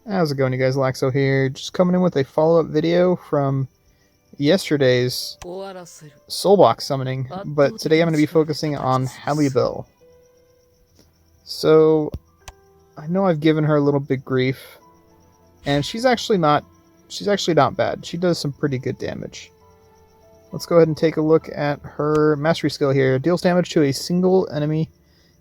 How's it going, you guys? Laxo here, just coming in with a follow-up video from yesterday's soulbox summoning, but today I'm going to be focusing on Halibel. So, I know I've given her a little bit grief, and she's actually not bad. She does some pretty good damage. Let's go ahead and take a look at her mastery skill here. Deals damage to a single enemy.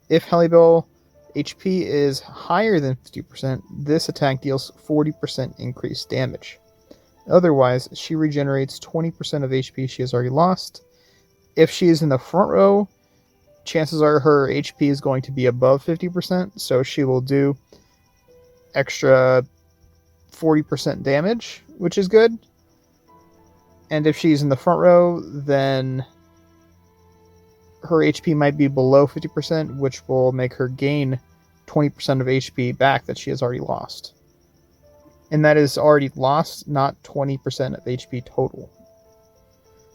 If Halibel HP is higher than 50%, this attack deals 40% increased damage. Otherwise, she regenerates 20% of HP she has already lost. If she is in the front row, chances are her HP is going to be above 50%, so she will do extra 40% damage, which is good. And if she's in the front row, then her HP might be below 50%, which will make her gain 20% of HP back that she has already lost. And that is already lost, not 20% of HP total.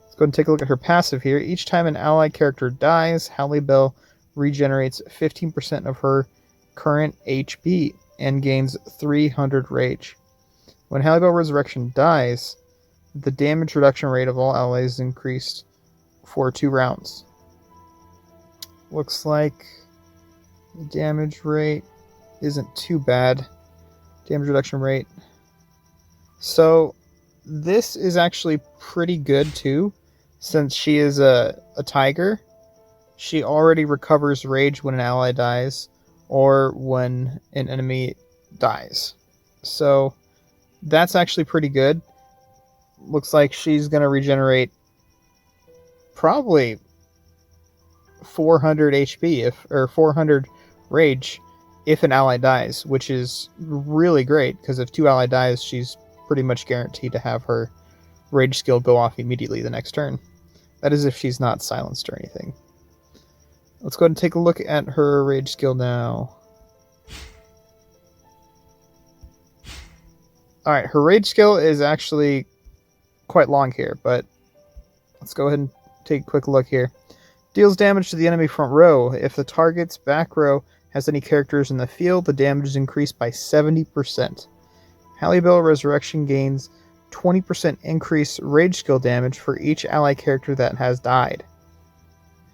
Let's go ahead and take a look at her passive here. Each time an allied character dies, Halibel regenerates 15% of her current HP and gains 300 rage. When Halibel Resurrection dies, the damage reduction rate of all allies is increased for 2 rounds. Looks like the damage rate isn't too bad. Damage reduction rate. So this is actually pretty good too, since she is a tiger. She already recovers rage when an ally dies or when an enemy dies. So that's actually pretty good. Looks like she's going to regenerate probably 400 HP or 400 rage if an ally dies, which is really great, because if 2 ally dies, she's pretty much guaranteed to have her rage skill go off immediately the next turn. That is if she's not silenced or anything. Let's go ahead and take a look at her rage skill now. Alright, her rage skill is actually quite long here, but let's go ahead and take a quick look here. Deals damage to the enemy front row. If the target's back row has any characters in the field, the damage is increased by 70%. Halibel Resurrection gains 20% increased rage skill damage for each ally character that has died.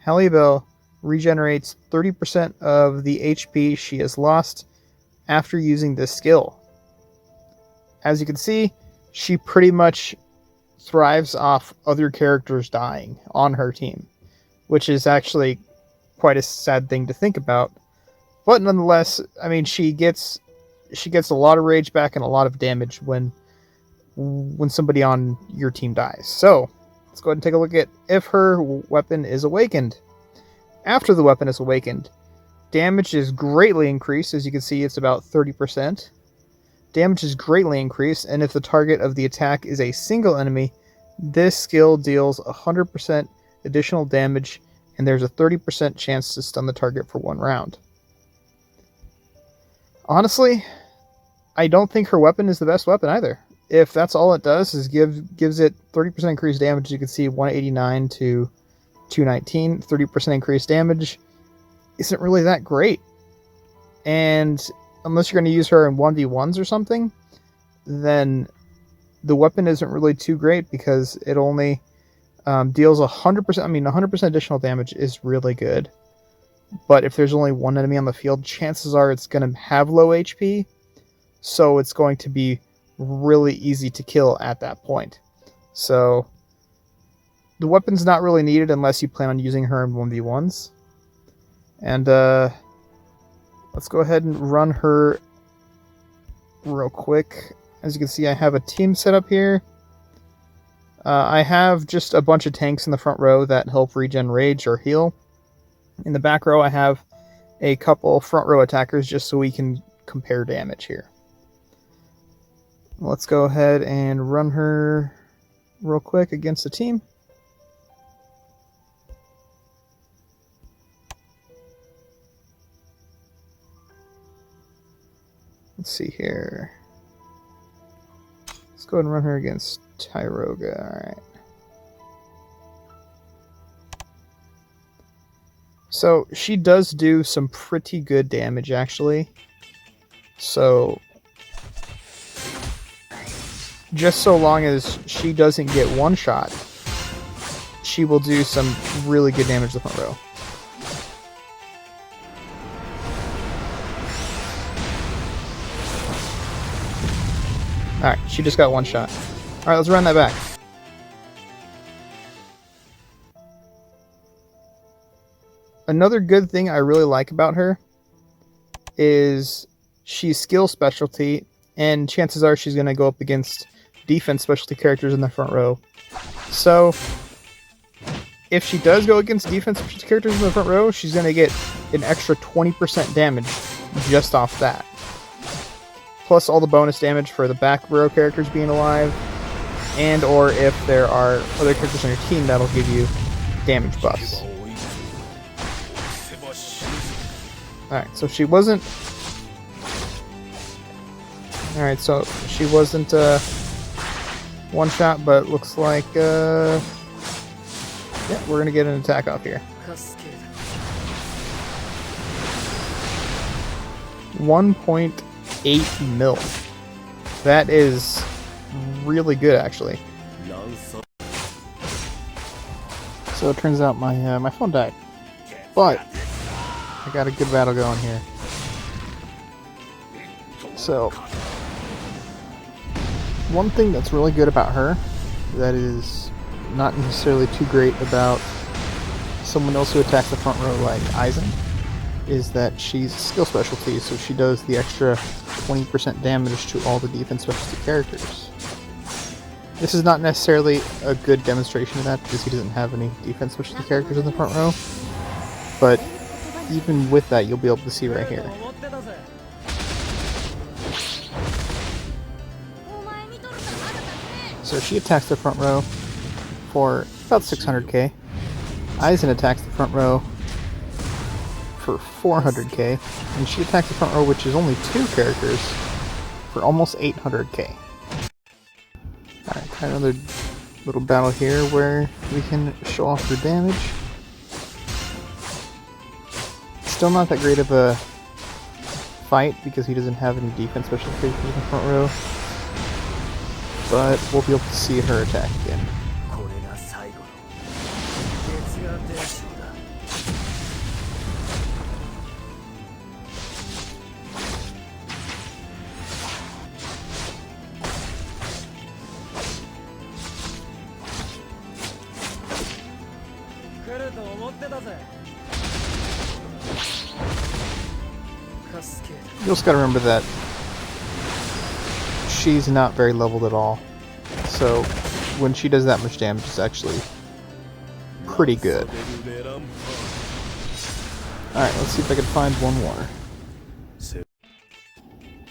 Halibel regenerates 30% of the HP she has lost after using this skill. As you can see, she pretty much thrives off other characters dying on her team, which is actually quite a sad thing to think about. But nonetheless, I mean, she gets a lot of rage back and a lot of damage when somebody on your team dies. So, let's go ahead and take a look at if her weapon is awakened. After the weapon is awakened, damage is greatly increased. As you can see, it's about 30%. Damage is greatly increased, and if the target of the attack is a single enemy, this skill deals 100% additional damage, and there's a 30% chance to stun the target for 1 round. Honestly, I don't think her weapon is the best weapon either. If that's all it does is gives it 30% increased damage, you can see 189 to 219, 30% increased damage isn't really that great. And unless you're going to use her in 1v1s or something, then the weapon isn't really too great, because it only deals 100%. I mean, 100% additional damage is really good. But if there's only one enemy on the field, chances are it's going to have low HP, so it's going to be really easy to kill at that point. So the weapon's not really needed unless you plan on using her in 1v1s. And let's go ahead and run her real quick. As you can see, I have a team set up here. I have just a bunch of tanks in the front row that help regen rage or heal. In the back row, I have a couple front row attackers just so we can compare damage here. Let's go ahead and run her real quick against the team. Let's see here. Let's go ahead and run her against Tyroga. Alright. So she does do some pretty good damage, actually. So just so long as she doesn't get one shot, she will do some really good damage to the front row. Alright, she just got one shot. Alright, let's run that back. Another good thing I really like about her is she's skill specialty, and chances are she's going to go up against defense specialty characters in the front row. So, if she does go against defense specialty characters in the front row, she's going to get an extra 20% damage just off that. Plus all the bonus damage for the back row characters being alive, and or if there are other characters on your team, that'll give you damage buffs. Alright, so she wasn't... Alright, so she wasn't one shot, but looks like... Yeah, we're gonna get an attack off here. 1.8 mil. That is really good, actually. So it turns out my phone died, but I got a good battle going here. So one thing that's really good about her that is not necessarily too great about someone else who attacks the front row like Aizen is that she's a skill specialty, so she does the extra 20% damage to all the defense specialty characters. This is not necessarily a good demonstration of that because he doesn't have any defense specialty characters in the front row, but even with that you'll be able to see right here. So she attacks the front row for about 600k. Aizen attacks the front row for 400k, and she attacks the front row, which is only 2 characters, for almost 800k. Alright, got another little battle here where we can show off her damage. Still not that great of a fight because he doesn't have any defense special characters in the front row, but we'll be able to see her attack again. You also gotta remember that she's not very leveled at all, so when she does that much damage, it's actually pretty good. Alright, let's see if I can find one more.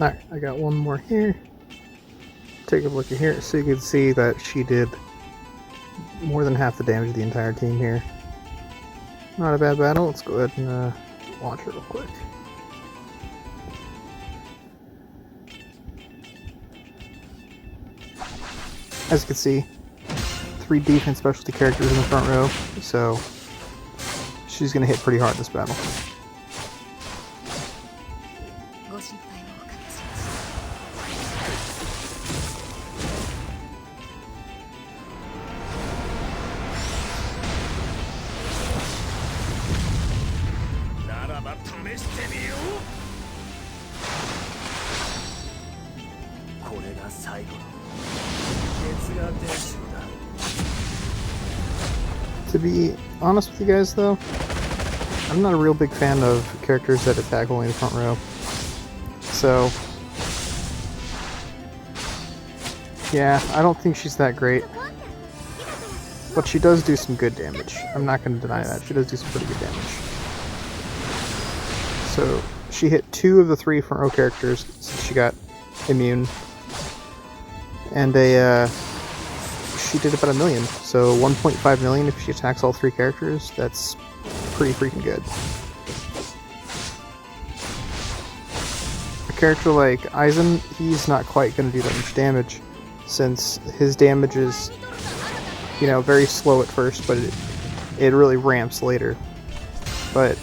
Alright, I got one more here. Take a look at here so you can see that she did more than half the damage of the entire team here. Not a bad battle. Let's go ahead and launch it real quick. As you can see, 3 defense specialty characters in the front row, so she's going to hit pretty hard this battle. To be honest with you guys though, I'm not a real big fan of characters that attack only in the front row. So, yeah, I don't think she's that great. But she does do some good damage. I'm not going to deny that. She does do some pretty good damage. So, she hit 2 of the 3 front row characters since she got immune. And she did about 1 million. So 1.5 million if she attacks all 3 characters. That's pretty freaking good. A character like Aizen, he's not quite going to do that much damage, since his damage is, you know, very slow at first, but it really ramps later. But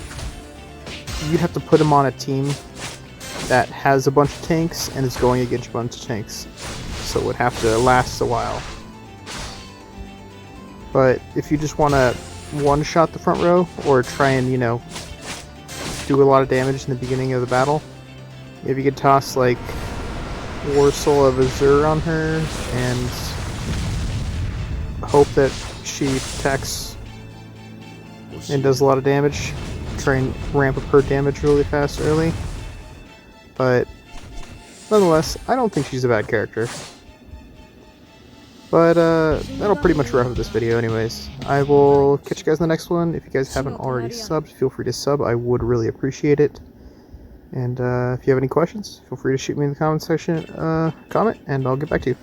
you'd have to put him on a team that has a bunch of tanks and is going against a bunch of tanks. so it would have to last a while. But if you just want to one-shot the front row, or try and, you know, do a lot of damage in the beginning of the battle, maybe you could toss, like, War Soul of Azure on her, and hope that she attacks and does a lot of damage. Try and ramp up her damage really fast early. But nonetheless, I don't think she's a bad character. But that'll pretty much wrap up this video anyways. I will catch you guys in the next one. If you guys haven't already subbed, feel free to sub. I would really appreciate it. And if you have any questions, feel free to shoot me in the comment section, comment, and I'll get back to you.